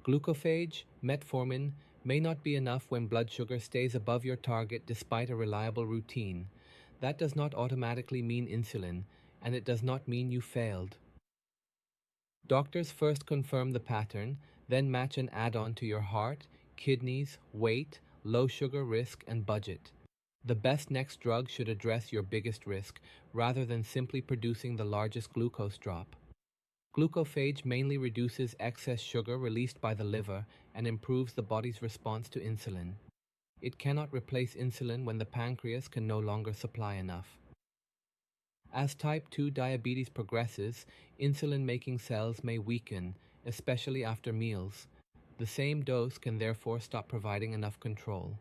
Glucophage, metformin, may not be enough when blood sugar stays above your target despite a reliable routine. That does not automatically mean insulin, and it does not mean you failed. Doctors first confirm the pattern, then match an add-on to your heart, kidneys, weight, low sugar risk, and budget. The best next drug should address your biggest risk, rather than simply producing the largest glucose drop. Glucophage mainly reduces excess sugar released by the liver and improves the body's response to insulin. It cannot replace insulin when the pancreas can no longer supply enough. As type 2 diabetes progresses, insulin-making cells may weaken, especially after meals. The same dose can therefore stop providing enough control.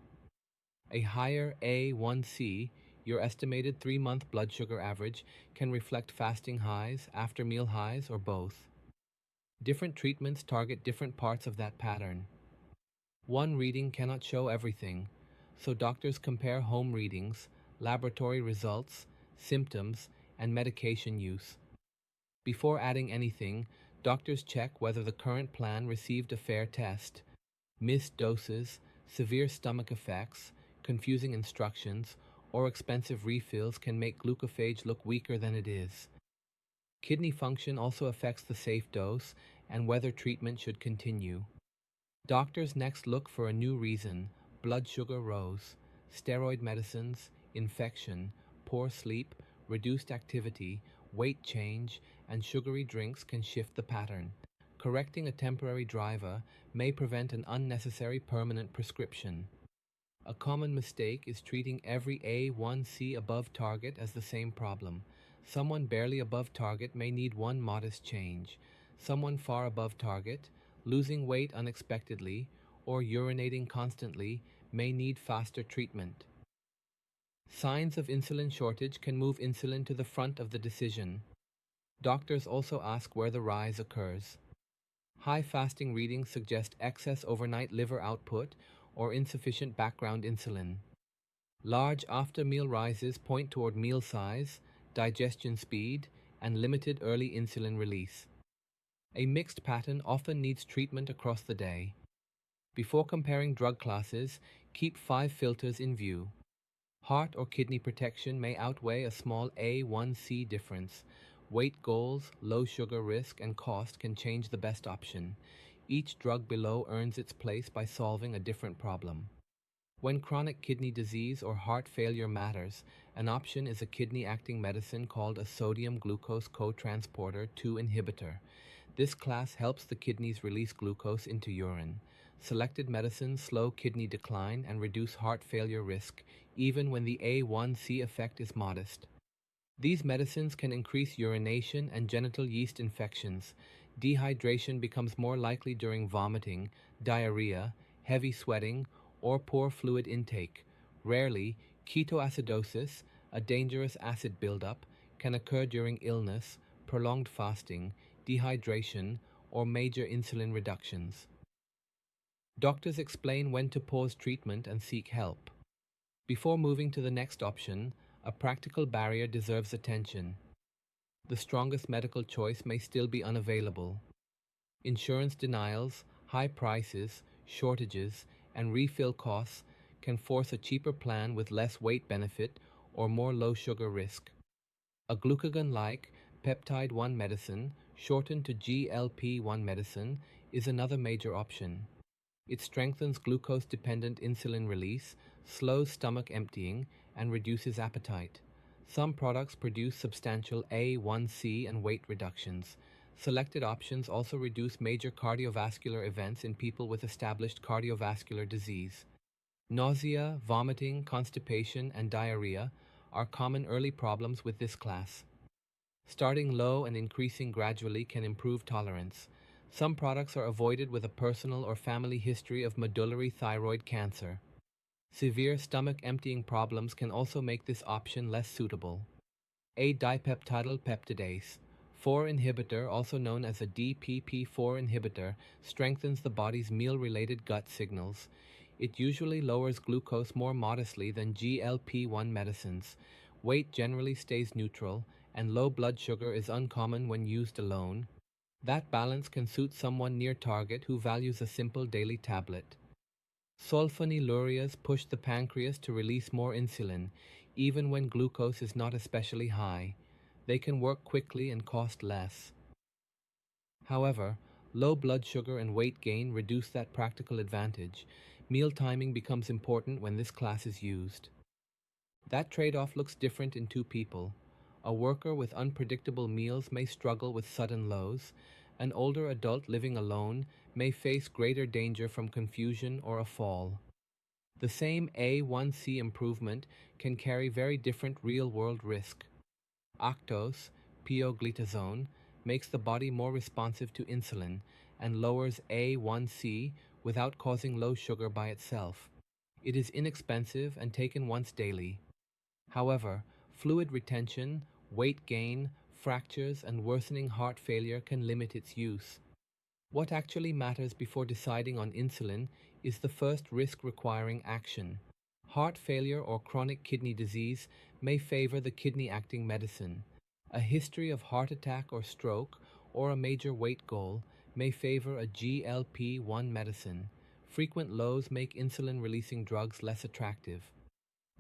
A higher A1C, your estimated 3-month blood sugar average, can reflect fasting highs, after-meal highs, or both. Different treatments target different parts of that pattern. One reading cannot show everything, so doctors compare home readings, laboratory results, symptoms, and medication use. Before adding anything, doctors check whether the current plan received a fair test. Missed doses, severe stomach effects, confusing instructions, or expensive refills can make glucophage look weaker than it is. Kidney function also affects the safe dose and whether treatment should continue. Doctors next look for a new reason: blood sugar rose, steroid medicines, infection, poor sleep, reduced activity, weight change, and sugary drinks can shift the pattern. Correcting a temporary driver may prevent an unnecessary permanent prescription. A common mistake is treating every A1C above target as the same problem. Someone barely above target may need one modest change. Someone far above target, losing weight unexpectedly, or urinating constantly, may need faster treatment. Signs of insulin shortage can move insulin to the front of the decision. Doctors also ask where the rise occurs. High fasting readings suggest excess overnight liver output or insufficient background insulin. Large after-meal rises point toward meal size, digestion speed, and limited early insulin release. A mixed pattern often needs treatment across the day. Before comparing drug classes, keep 5 filters in view. Heart or kidney protection may outweigh a small A1C difference. Weight goals, low sugar risk, and cost can change the best option. Each drug below earns its place by solving a different problem. When chronic kidney disease or heart failure matters, an option is a kidney-acting medicine called a sodium glucose cotransporter 2 inhibitor. This class helps the kidneys release glucose into urine. Selected medicines slow kidney decline and reduce heart failure risk, even when the A1C effect is modest. These medicines can increase urination and genital yeast infections. Dehydration becomes more likely during vomiting, diarrhea, heavy sweating, or poor fluid intake. Rarely, ketoacidosis, a dangerous acid buildup, can occur during illness, prolonged fasting, dehydration, or major insulin reductions. Doctors explain when to pause treatment and seek help. Before moving to the next option, a practical barrier deserves attention. The strongest medical choice may still be unavailable. Insurance denials, high prices, shortages, and refill costs can force a cheaper plan with less weight benefit or more low sugar risk. A glucagon-like peptide-1 medicine, shortened to GLP-1 medicine, is another major option. It strengthens glucose-dependent insulin release, slows stomach emptying, and reduces appetite. Some products produce substantial A1C and weight reductions. Selected options also reduce major cardiovascular events in people with established cardiovascular disease. Nausea, vomiting, constipation, and diarrhea are common early problems with this class. Starting low and increasing gradually can improve tolerance. Some products are avoided with a personal or family history of medullary thyroid cancer. Severe stomach emptying problems can also make this option less suitable. A dipeptidyl peptidase 4 inhibitor, also known as a DPP4 inhibitor, strengthens the body's meal-related gut signals. It usually lowers glucose more modestly than GLP-1 medicines. Weight generally stays neutral, and low blood sugar is uncommon when used alone. That balance can suit someone near target who values a simple daily tablet. Sulfonylureas push the pancreas to release more insulin, even when glucose is not especially high. They can work quickly and cost less. However, low blood sugar and weight gain reduce that practical advantage. Meal timing becomes important when this class is used. That trade-off looks different in two people. A worker with unpredictable meals may struggle with sudden lows. An older adult living alone may face greater danger from confusion or a fall. The same A1C improvement can carry very different real-world risk. Actos, pioglitazone, makes the body more responsive to insulin and lowers A1C without causing low sugar by itself. It is inexpensive and taken once daily. However, fluid retention, weight gain, fractures, and worsening heart failure can limit its use. What actually matters before deciding on insulin is the first risk requiring action. Heart failure or chronic kidney disease may favor the kidney-acting medicine. A history of heart attack or stroke, or a major weight goal, may favor a GLP-1 medicine. Frequent lows make insulin-releasing drugs less attractive.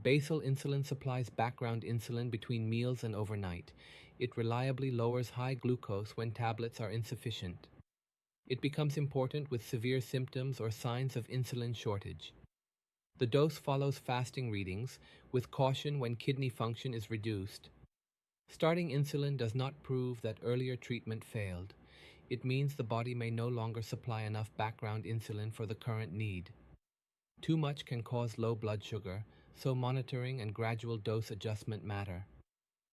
Basal insulin supplies background insulin between meals and overnight. It reliably lowers high glucose when tablets are insufficient. It becomes important with severe symptoms or signs of insulin shortage. The dose follows fasting readings, with caution when kidney function is reduced. Starting insulin does not prove that earlier treatment failed. It means the body may no longer supply enough background insulin for the current need. Too much can cause low blood sugar, so monitoring and gradual dose adjustment matter.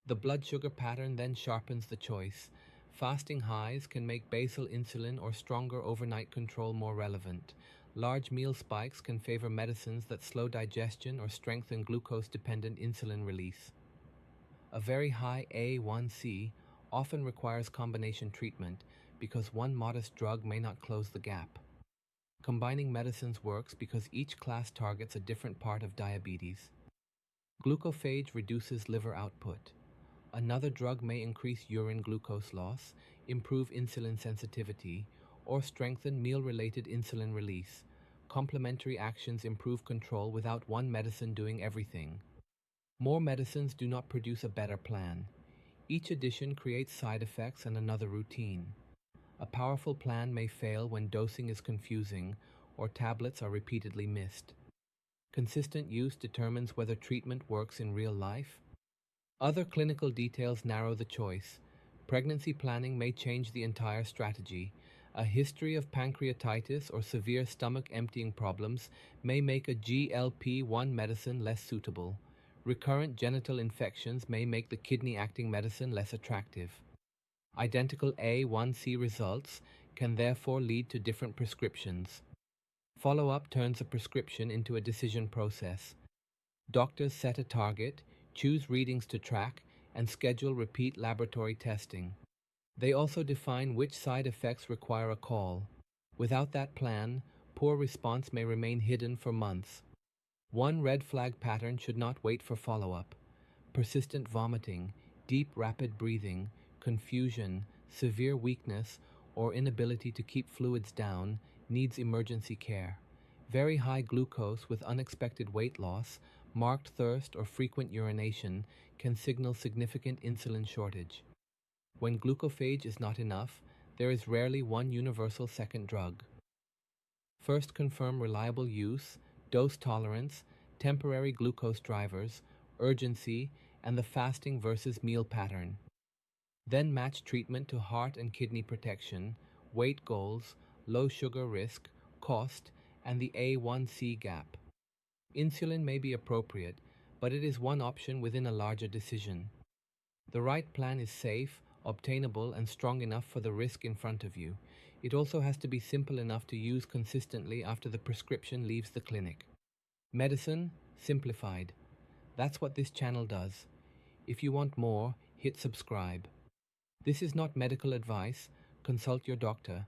The blood sugar pattern then sharpens the choice. Fasting highs can make basal insulin or stronger overnight control more relevant. Large meal spikes can favor medicines that slow digestion or strengthen glucose-dependent insulin release. A very high A1C often requires combination treatment because one modest drug may not close the gap. Combining medicines works because each class targets a different part of diabetes. Glucophage reduces liver output. Another drug may increase urine glucose loss, improve insulin sensitivity, or strengthen meal-related insulin release. Complementary actions improve control without one medicine doing everything. More medicines do not produce a better plan. Each addition creates side effects and another routine. A powerful plan may fail when dosing is confusing or tablets are repeatedly missed. Consistent use determines whether treatment works in real life. Other clinical details narrow the choice. Pregnancy planning may change the entire strategy. A history of pancreatitis or severe stomach emptying problems may make a GLP-1 medicine less suitable. Recurrent genital infections may make the kidney-acting medicine less attractive. Identical A1C results can therefore lead to different prescriptions. Follow-up turns a prescription into a decision process. Doctors set a target, choose readings to track, and schedule repeat laboratory testing. They also define which side effects require a call. Without that plan, poor response may remain hidden for months. One red flag pattern should not wait for follow-up. Persistent vomiting, deep rapid breathing, confusion, severe weakness, or inability to keep fluids down needs emergency care. Very high glucose with unexpected weight loss, marked thirst, or frequent urination can signal significant insulin shortage. When glucophage is not enough, there is rarely one universal second drug. First, confirm reliable use, dose tolerance, temporary glucose drivers, urgency, and the fasting versus meal pattern. Then match treatment to heart and kidney protection, weight goals, low sugar risk, cost, and the A1C gap. Insulin may be appropriate, but it is one option within a larger decision. The right plan is safe, obtainable, and strong enough for the risk in front of you. It also has to be simple enough to use consistently after the prescription leaves the clinic. Medicine simplified. That's what this channel does. If you want more, hit subscribe. This is not medical advice. Consult your doctor.